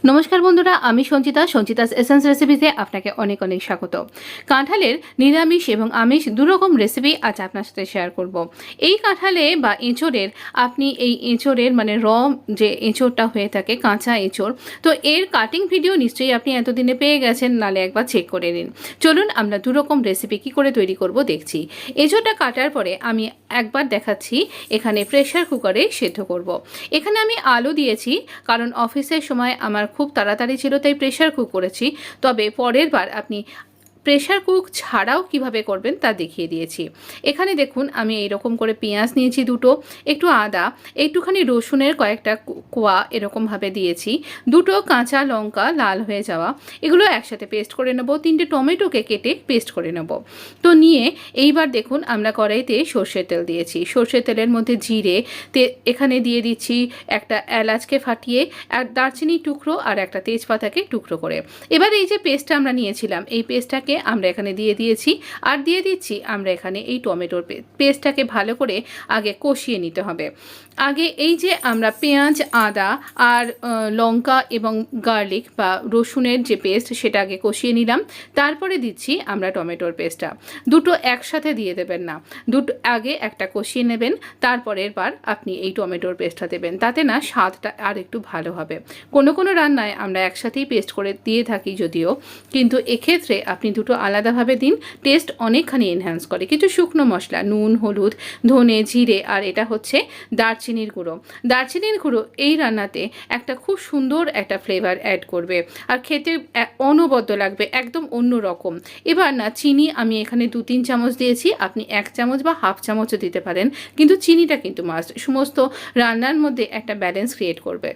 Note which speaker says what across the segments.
Speaker 1: নমস্কার বন্ধুরা, আমি সঞ্চিতাস এসেন্স রেসিপিতে আপনাকে অনেক অনেক স্বাগত। কাঁঠালের নিরামিষ এবং আমিষ দুরকম রেসিপি আজ আপনার সাথে শেয়ার করব। এই কাঁঠালে বা এঁচোড়ের আপনি এই এঁচোড়ের মানে যে এঁচোড়টা হয়ে থাকে কাঁচা এঁচোড়, তো এর কাটিং ভিডিও নিশ্চয়ই আপনি এতদিনে পেয়ে গেছেন, নালে একবার চেক করে নিন। চলুন আমরা দুরকম রেসিপি কী করে তৈরি করব দেখছি। এঁচোড়টা কাটার পরে আমি একবার দেখাচ্ছি এখানে প্রেশার কুকারে সেদ্ধ করব। এখানে আমি আলু দিয়েছি কারণ অফিসের সময় আমার খুব তাড়াতাড়ি ছিল, তাই প্রেশার কুক করেছি। তবে পরের বার আপনি প্রেশার কুক ছাড়াও কিভাবে করবেন তা দেখিয়ে দিয়েছি। এখানে দেখুন আমি এইরকম করে পেঁয়াজ নিয়েছি দুটো, একটু আদা, একটুখানি রসুনের কয়েকটা কোয়া এরকমভাবে দিয়েছি, দুটো কাঁচা লঙ্কা লাল হয়ে যাওয়া, এগুলো একসাথে পেস্ট করে নেব। 3টে টমেটোকে কেটে পেস্ট করে নেব। তো নিয়ে এইবার দেখুন আমরা কড়াইতে সর্ষের তেল দিয়েছি। সর্ষের তেলের মধ্যে জিরে, এখানে দিয়ে দিচ্ছি একটা এলাচকে ফাটিয়ে, আর দারচিনি টুকরো আর একটা তেজপাতাকে টুকরো করে। এবার এই যে পেস্টটা আমরা নিয়েছিলাম এই পেস্টটাকে আমরা এখানে দিয়ে দিয়েছি, আর দিয়ে দিচ্ছি আমরা এখানে এই টমেটোর পেস্টটাকে ভালো করে আগে কষিয়ে নিতে হবে। আগে এই যে আমরা পেঁয়াজ, আদা আর লঙ্কা এবং গার্লিক বা রসুনের যে পেস্ট সেটা আগে কষিয়ে নিলাম, তারপরে দিচ্ছি আমরা টমেটোর পেস্টটা। দুটো একসাথে দিয়ে দেবেন না, দুটো আগে একটা কষিয়ে নেবেন, তারপরের বার আপনি এই টমেটোর পেস্টটা দেবেন, তাতে না স্বাদটা আর একটু ভালো হবে। কোনো কোনো রান্নায় আমরা একসাথেই পেস্ট করে দিয়ে থাকি যদিও, কিন্তু এক্ষেত্রে আপনি দুটো আলাদাভাবে দিন, টেস্ট অনেকখানি এনহ্যান্স করে। কিছু শুকনো মশলা, নুন, হলুদ, ধনে, জিরে, আর এটা হচ্ছে দারচিনির গুঁড়ো। দারচিনির গুঁড়ো এই রান্নাতে একটা খুব সুন্দর একটা ফ্লেভার অ্যাড করবে, আর খেতে অনবদ্য লাগবে, একদম অন্য রকম। এবার না চিনি আমি এখানে 2-3 চামচ দিয়েছি, আপনি 1 চামচ বা হাফ চামচও দিতে পারেন, কিন্তু চিনিটা কিন্তু মাস্ট, সমস্ত রান্নার মধ্যে একটা ব্যালেন্স ক্রিয়েট করবে।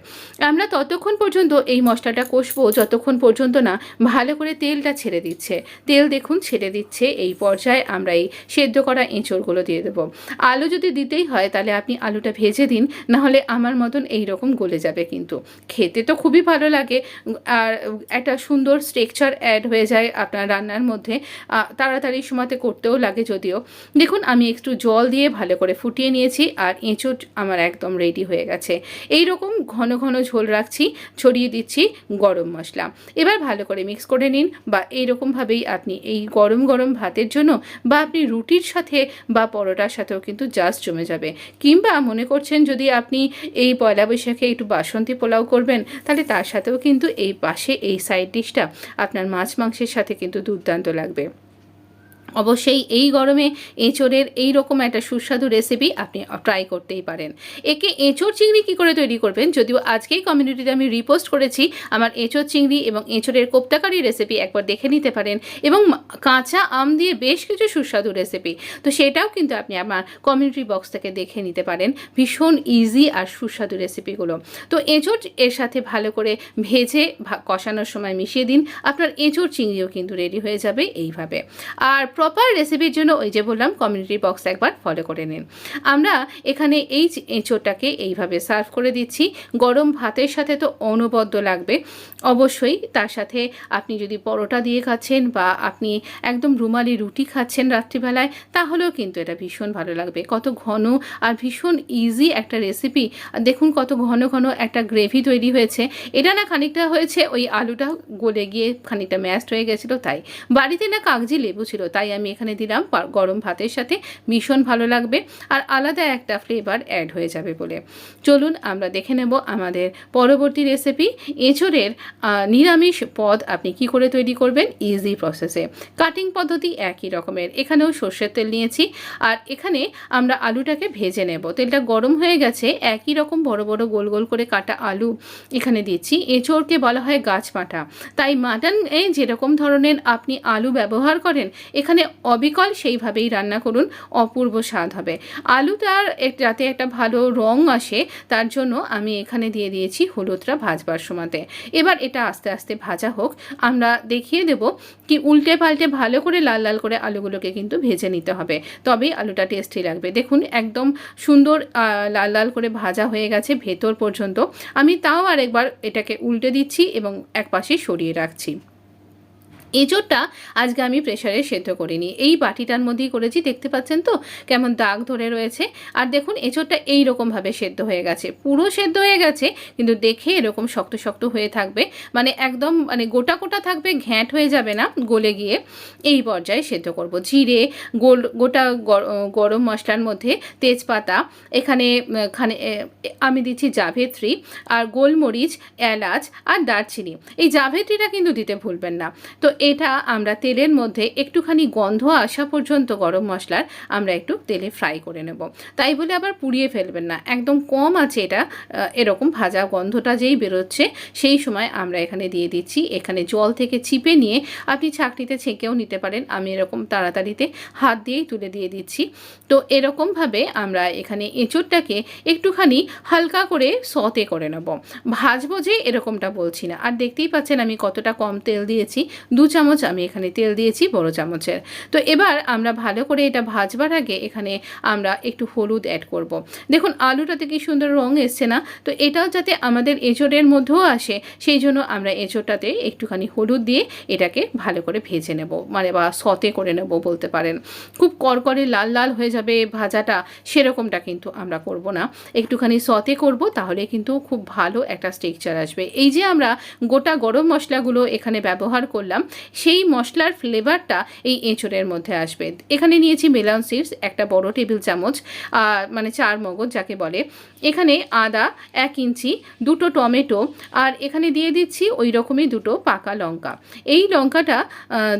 Speaker 1: আমরা ততক্ষণ পর্যন্ত এই মশলাটা কষবো যতক্ষণ পর্যন্ত না ভালো করে তেলটা ছেড়ে দিচ্ছে। তেল দেখুন ছেড়ে দিচ্ছে, এই পর্যায়ে আমরা এই সেদ্ধ করা এঁচোড়গুলো দিয়ে দেবো। আলু যদি দিতেই হয় তাহলে আপনি আলুটা ভেজে দিন, নাহলে আমার মতন এই রকম গলে যাবে, কিন্তু খেতে তো খুবই ভালো লাগে, আর একটা সুন্দর স্ট্রাকচার অ্যাড হয়ে যায় আপনার রান্নার মধ্যে, তাড়াতাড়ি সময়তে করতেও লাগে যদিও। দেখুন আমি একটু জল দিয়ে ভালো করে ফুটিয়ে নিয়েছি, আর এঁচোড় আমার একদম রেডি হয়ে গেছে। এই রকম ঘন ঘন ঝোল রাখছি, ছড়িয়ে দিচ্ছি গরম মশলা। এবার ভালো করে মিক্স করে নিন, বা এইরকমভাবেই আপনি এই গরম গরম ভাতের জন্য বা আপনি রুটির সাথে বা পরোটার সাথেও কিন্তু জাস্ট জমে যাবে। কিংবা মনে করছেন যদি আপনি এই পয়লা বৈশাখে একটু বাসন্তী পোলাও করবেন, তাহলে তার সাথেও কিন্তু এই পাশে এই সাইড ডিশটা আপনার মাছ মাংসের সাথে কিন্তু দুর্দান্ত লাগবে। অবশ্যই এই গরমে এঁচোড়ের এই রকম একটা সুস্বাদু রেসিপি আপনি ট্রাই করতেই পারেন। একে এঁচোড় চিংড়ি কী করে তৈরি করবেন, যদিও আজকেই কমিউনিটিতে আমি রিপোস্ট করেছি আমার এঁচোড় চিংড়ি এবং এঁচোড়ের কোপ্তাকারি রেসিপি, একবার দেখে নিতে পারেন, এবং কাঁচা আম দিয়ে বেশ কিছু সুস্বাদু রেসিপি, তো সেটাও কিন্তু আপনি আমার কমিউনিটি বক্স থেকে দেখে নিতে পারেন। ভীষণ ইজি আর সুস্বাদু রেসিপিগুলো। তো এঁচোড় এর সাথে ভালো করে ভেজে কষানোর সময় মিশিয়ে দিন, আপনার এঁচোড় চিংড়িও কিন্তু রেডি হয়ে যাবে এইভাবে। আর প্রপার রেসিপির জন্য ওই যে বললাম কমিউনিটি বক্স একবার ফলো করে নিন। আমরা এখানে এই এঁচোড়টাকে এইভাবে সার্ভ করে দিচ্ছি, গরম ভাতের সাথে তো অনবদ্য লাগবে। অবশ্যই তার সাথে আপনি যদি পরোটা দিয়ে খাচ্ছেন বা আপনি একদম রুমালি রুটি খাচ্ছেন রাত্রিবেলায়, তাহলেও কিন্তু এটা ভীষণ ভালো লাগবে। কত ঘন আর ভীষণ ইজি একটা রেসিপি, দেখুন কত ঘন ঘন একটা গ্রেভি তৈরি হয়েছে। এটা না খানিকটা হয়েছে ওই আলুটা গলে গিয়ে খানিকটা ম্যাশড হয়ে গেছিলো, তাই বাড়িতে না কাগজি লেবু ছিল, তাই আমি এখানে দিলাম। গরম ভাতের সাথে ভীষণ ভালো লাগবে, আর আলাদা একটা ফ্লেভার অ্যাড হয়ে যাবে বলে। চলুন আমরা দেখে নেব আমাদের পরবর্তী রেসিপি, এঁচোড়ের নিরামিষ পদ আপনি কি করে তৈরি করবেন ইজি প্রসেসে। কাটিং পদ্ধতি একই রকমের, এখানেও সর্ষের তেল নিয়েছি, আর এখানে আমরা আলুটাকে ভেজে নেব। তেলটা গরম হয়ে গেছে, একই রকম বড় বড় গোল গোল করে কাটা আলু এখানে দিচ্ছি। এঁচোড়কে বলা হয় গাছ পাঁঠা, তাই মাটনে যেরকম ধরনের আপনি আলু ব্যবহার করেন এখানে অবিকল সেইভাবেই রান্না করুন, অপূর্ব স্বাদ হবে। আলুটার যাতে একটা ভালো রং আসে তার জন্য আমি এখানে দিয়ে দিয়েছি হলুদটা ভাজবার সময়তে। এবার এটা আস্তে আস্তে ভাজা হোক, আমরা দেখিয়ে দেব কি উল্টে পাল্টে ভালো করে লাল লাল করে আলুগুলোকে কিন্তু ভেজে নিতে হবে, তবেই আলুটা টেস্টি লাগবে। দেখুন একদম সুন্দর লাল লাল করে ভাজা হয়ে গেছে ভেতর পর্যন্ত। আমি তাও আরেকবার এটাকে উল্টে দিচ্ছি এবং এক পাশে সরিয়ে রাখছি। এঁচোড়টা আজকে আমি প্রেসারে সেদ্ধ করিনি, এই বাটিটার মধ্যেই করেছি। দেখতে পাচ্ছেন তো কেমন দাগ ধরে রয়েছে। আর দেখুন এঁচোড়টা এইরকমভাবে সেদ্ধ হয়ে গেছে, পুরো সেদ্ধ হয়ে গেছে, কিন্তু দেখে এরকম শক্ত শক্ত হয়ে থাকবে, মানে একদম মানে গোটা গোটা থাকবে, ঘ্যাঁট হয়ে যাবে না গলে গিয়ে। এই পর্যায়ে সেদ্ধ করব। জিরে, গোটা গরম মশলার মধ্যে তেজপাতা, এখানে আমি দিচ্ছি জাভেত্রী, আর গোলমরিচ, এলাচ আর দারচিনি। এই জাভেত্রীটা কিন্তু দিতে ভুলবেন না। তো এটা আমরা তেলের মধ্যে একটুখানি গন্ধ আসা পর্যন্ত গরম মশলার আমরা একটু তেলে ফ্রাই করে নেব। তাই বলে আবার পুড়িয়ে ফেলবেন না, একদম কম আছে এটা, এরকম ভাজা গন্ধটা যেই বেরোচ্ছে সেই সময় আমরা এখানে দিয়ে দিচ্ছি, এখানে জল থেকে চিপে নিয়ে আপনি ছাঁকনিতে ছেঁকেও নিতে পারেন, আমি এরকম তাড়াতাড়িতে হাত দিয়েই তুলে দিয়ে দিচ্ছি। তো এরকমভাবে আমরা এখানে এঁচোড়টাকে একটুখানি হালকা করে সতে করে নেব, ভাজবো যে এরকমটা বলছি না। আর দেখতেই পাচ্ছেন আমি কতটা কম তেল দিয়েছি, 2 চামচ আমি এখানে তেল দিয়েছি বড় চামচের। তো এবার আমরা ভালো করে এটা ভাজবার আগে এখানে আমরা একটু হলুদ অ্যাড করব। দেখুন আলুটাতে কি সুন্দর রং এসছে না? তো এটাও যাতে আমাদের এঁচোড়ের মধ্যেও আসে সেই জন্য আমরা এঁচোড়টাতে একটুখানি হলুদ দিয়ে এটাকে ভালো করে ভেজে নেব, মানে বা সতে করে নেব বলতে পারেন। খুব করকরে লাল লাল হয়ে যাবে ভাজাটা, সেরকমটা কিন্তু আমরা করব না, একটুখানি সতে করব, তাহলে কিন্তু খুব ভালো একটা টেক্সচার আসবে। এই যে আমরা গোটা গরম মশলাগুলো এখানে ব্যবহার করলাম, সেই মশলার ফ্লেভারটা এই এঁচোড়ের মধ্যে আসবে। এখানে নিয়েছি মেলন সিডস, একটা বড় টেবিল চামচ, মানে 4 মগজ যাকে বলে, এখানে আদা 1 ইঞ্চি, 2টো টমেটো, আর এখানে দিয়ে দিচ্ছি ওই রকমই 2টো পাকা লঙ্কা। এই লঙ্কাটা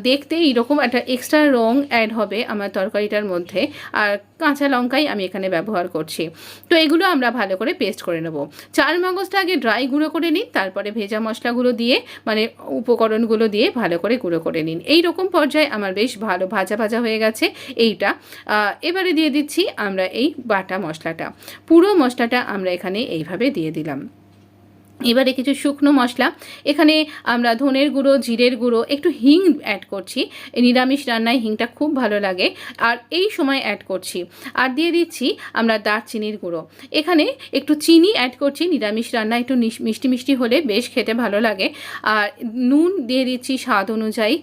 Speaker 1: দেখতে এইরকম একটা এক্সট্রা রং অ্যাড হবে আমার তরকারিটার মধ্যে, আর কাঁচা লঙ্কাই আমি এখানে ব্যবহার করছি। তো এগুলো আমরা ভালো করে পেস্ট করে নেব। 4 মগজটা আগে ড্রাই গুঁড়ো করে নিন, তারপরে ভেজা মশলাগুলো দিয়ে মানে উপকরণগুলো দিয়ে ভালো করে গুঁড়ো করে নিন। এই রকম পর্যায়ে আমার বেশ ভালো ভাজা ভাজা হয়ে গেছে এইটা। এবারে দিয়ে দিচ্ছি আমরা এই বাটা মশলাটা, পুরো মশলাটা আমরা এখানে এইভাবে দিয়ে দিলাম। এবারে কিছু শুকনো মশলা, এখানে আমরা ধনের গুঁড়ো, জিরের গুঁড়ো, একটু হিং অ্যাড করছি, নিরামিষ রান্নায় হিংটা খুব ভালো লাগে, আর এই সময় অ্যাড করছি। আর দিয়ে দিচ্ছি আমরা দারচিনির গুঁড়ো, এখানে একটু চিনি অ্যাড করছি, নিরামিষ রান্না একটু মিষ্টি মিষ্টি হলে বেশ খেতে ভালো লাগে। আর নুন দিয়ে দিচ্ছি স্বাদ অনুযায়ী,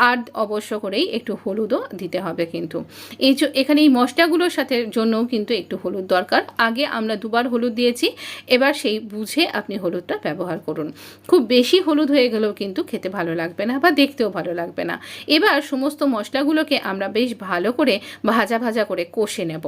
Speaker 1: আর অবশ্য করেই একটু হলুদও দিতে হবে কিন্তু। এখানে এই মশলাগুলোর সাথে জন্যও কিন্তু একটু হলুদ দরকার। আগে আমরা 2বার হলুদ দিয়েছি, এবার সেই বুঝে আপনি হলুদটা ব্যবহার করুন। খুব বেশি হলুদ হয়ে গেলেও কিন্তু খেতে ভালো লাগবে না বা দেখতেও ভালো লাগবে না। এবার সমস্ত মশলাগুলোকে আমরা বেশ ভালো করে ভাজা ভাজা করে কষে নেব।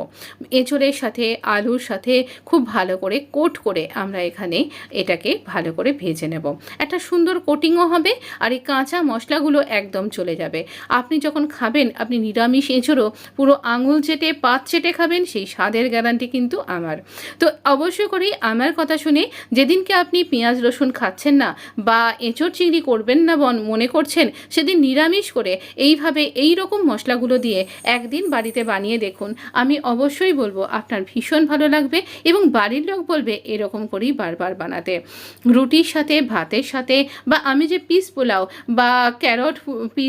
Speaker 1: এঁচোড়ের সাথে আলুর সাথে খুব ভালো করে কোট করে আমরা এখানে এটাকে ভালো করে ভেজে নেব। একটা সুন্দর কোটিংও হবে, আর এই কাঁচা মশলাগুলো একদম চলে যাবে। আপনি যখন খাবেন, আপনি নিরামিষ এঁচোড়ও পুরো আঙুল চেটে পাত চেটে খাবেন, সেই স্বাদের গ্যারান্টি কিন্তু আমার। তো অবশ্যই করেই আমার কথা শুনে যেদিনকে আপনি পেঁয়াজ রসুন খাচ্ছেন না বা এঁচোড় চিংড়ি করবেন না মনে করছেন, সেদিন নিরামিষ করে এইভাবে এই রকম মশলাগুলো দিয়ে একদিন বাড়িতে বানিয়ে দেখুন। আমি অবশ্যই বলবো আপনার ভীষণ ভালো লাগবে, এবং বাড়ির লোক বলবে এরকম করেই বারবার বানাতে। রুটির সাথে, ভাতের সাথে, বা আমি যে পিস পোলাও বা ক্যারট পিস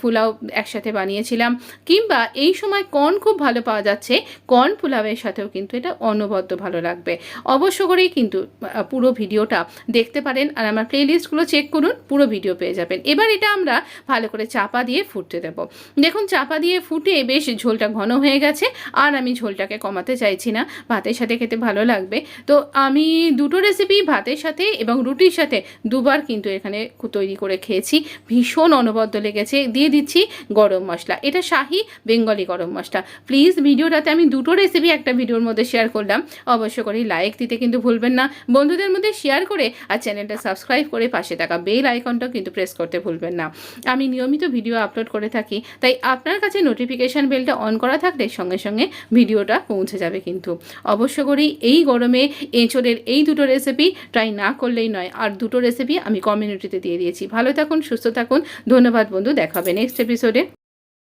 Speaker 1: পোলাও একসাথে বানিয়েছিলাম, কিংবা এই সময় কর্ন খুব ভালো পাওয়া যাচ্ছে, কর্ন পোলাওয়ের সাথেও কিন্তু এটা অনবদ্য ভালো লাগবে। অবশ্য করেই কিন্তু পুরো ভিডিওটা দেখতে পারেন, আর আমার প্লেলিস্টগুলো চেক করুন, পুরো ভিডিও পেয়ে যাবেন। এবার এটা আমরা ভালো করে চাপা দিয়ে ফুটতে দেব। দেখুন চাপা দিয়ে ফুটে বেশ ঝোলটা ঘন হয়ে গেছে, আর আমি ঝোলটাকে কমাতে চাইছি না, ভাতের সাথে খেতে ভালো লাগবে। তো আমি 2টো রেসিপি ভাতের সাথে এবং রুটির সাথে 2বার কিন্তু এখানে তৈরি করে খেয়েছি, ভীষণ অনবদ্য লেগেছে। দিয়ে দিচ্ছি গরম মশলা, এটা শাহি বেঙ্গলি গরম মশলা। প্লিজ ভিডিওটাতে আমি 2টো রেসিপি একটা ভিডিওর মধ্যে শেয়ার করলাম, অবশ্য করে লাইক দিতে কিন্তু ভুলবেন না, বন্ধুদের মধ্যে শেয়ার করে আর চ্যানেলটা সাবস্ক্রাইব করে পাশে থাকা বেল আইকনটাও কিন্তু প্রেস করতে ভুলবেন না। আমি নিয়মিত ভিডিও আপলোড করে থাকি, তাই আপনার কাছে নোটিফিকেশান বেলটা অন করা থাকলে সঙ্গে সঙ্গে ভিডিওটা পৌঁছে যাবে কিন্তু। অবশ্য করেই এই গরমে এঁচোড়ের এই 2টো রেসিপি ট্রাই না করলেই নয়, আর 2টো রেসিপি আমি কমিউনিটিতে দিয়ে দিয়েছি। ভালো থাকুন, সুস্থ থাকুন, ধন্যবাদ বন্ধু, দেখা হবে নেক্সট এপিসোডে।